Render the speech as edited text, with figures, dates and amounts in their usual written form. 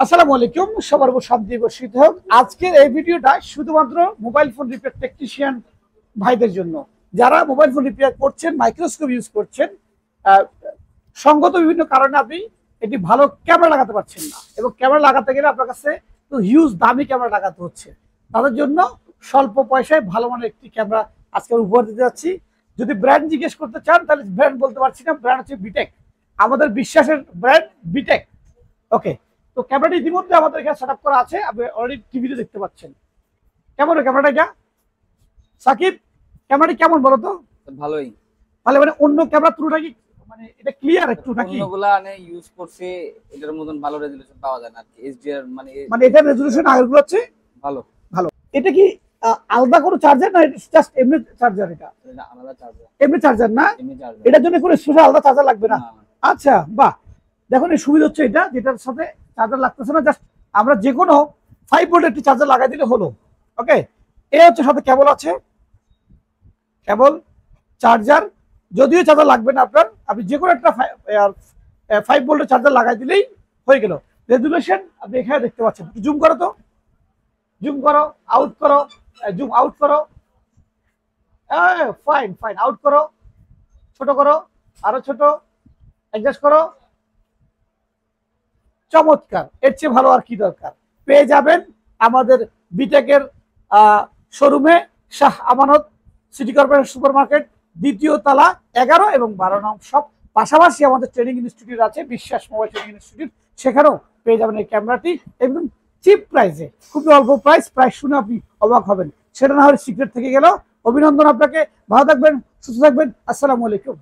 আসসালামু আলাইকুম, সবার উপর শান্তি বর্ষিত হোক। আজকের এই ভিডিওটা শুধুমাত্র মোবাইল ফোন রিপেয়ার টেকনিশিয়ান ভাইদের জন্য, যারা মোবাইল ফোন রিপেয়ার করছেন, মাইক্রোস্কোপ ইউজ করছেন, সঙ্গত বিভিন্ন কারণে আপনি একটি ভালো ক্যামেরা লাগাতে পারছেন না, এবং ক্যামেরা লাগাতে গেলে আপনার কাছে তো হিউজ দামি ক্যামেরা লাগাতে হচ্ছে। তাদের জন্য স্বল্প পয়সায় ভালো মানের একটি ক্যামেরা আজকে উপহার দিতে যাচ্ছি। যদি ব্র্যান্ড জিজ্ঞেস করতে চান তাহলে ব্র্যান্ড বলতে পারছি না, ব্র্যান্ড হচ্ছে বিটেক, আমাদের বিশ্বাসের ব্র্যান্ড বিটেক। ওকে, তো ক্যামেরাটি ইতিমধ্যে আমাদের এখানে সেট আপ করা আছে, আপনি অলরেডি টিভিতে দেখতে পাচ্ছেন। কেমন ক্যামেরাটা? এটা সাকিব, ক্যামেরাটি কেমন বলো তো? ভালোই। ভালো মানে অন্য ক্যামেরা তুলনা কি মানে এটা ক্লিয়ার একটু নাকি? অন্যগুলা মানে ইউজ করছে, এটার মতন ভালো রেজোলিউশন পাওয়া যায় না আর কি। এইচডিআর মানে এটার রেজোলিউশন আগেরগুলো হচ্ছে ভালো। ভালো। এটা কি আলাদা কোনো চার্জার না, এটা জাস্ট এমনি চার্জার? এটা আলাদা চার্জার, এমনি চার্জার না? এমনি চার্জার। এটার জন্য কোনো স্পেশাল আলাদা চার্জার লাগবে না? আচ্ছা, বাহ। দেখুন এই সুবিধা হচ্ছে এটা, যেটার সাথে চার্জার লাগতেছে না, জাস্ট আমরা যে কোনো 5 ভোল্ট একটি চার্জার লাগাই দিলে হলো। ওকে, এ হচ্ছে সাথে কেবল আছে, কেবল চার্জার, যদিও চার্জার লাগবে না আপনার, আপনি যে কোনো একটা 5 ভোল্টের চার্জার লাগাই দিলেই হয়ে গেল। রেজুলেশন আপনি এখানে দেখতে পাচ্ছেন, জুম করো তো, জুম করো, আউট করো, জুম আউট করো, ফাইন ফাইন, আউট করো, ছোট করো, আরো ছোট, অ্যাডজাস্ট করো, চমৎকার। এর চেয়ে ভালো আর কি দরকার? পেয়ে যাবেন আমাদের বিটেকের শোরুমে, Shah Amanat city corporation super market, দ্বিতীয় তলা, 11 এবং 12 নং শপ। পাশাপাশি আমাদের ট্রেনিং ইনস্টিটিউট আছে, বিশ্বাস মোবাইল ট্রেনিং ইনস্টিটিউট, সেখানেও পেয়ে যাবেন এই ক্যামেরাটি একদম চিপ প্রাইসে, খুবই অল্প প্রাইস শুনে আপনি অবাক হবেন। সেটা না হলে সিক্রেট থেকে গেল। অভিনন্দন আপনাকে, ভালো থাকবেন, সুস্থ থাকবেন, আসসালামু আলাইকুম।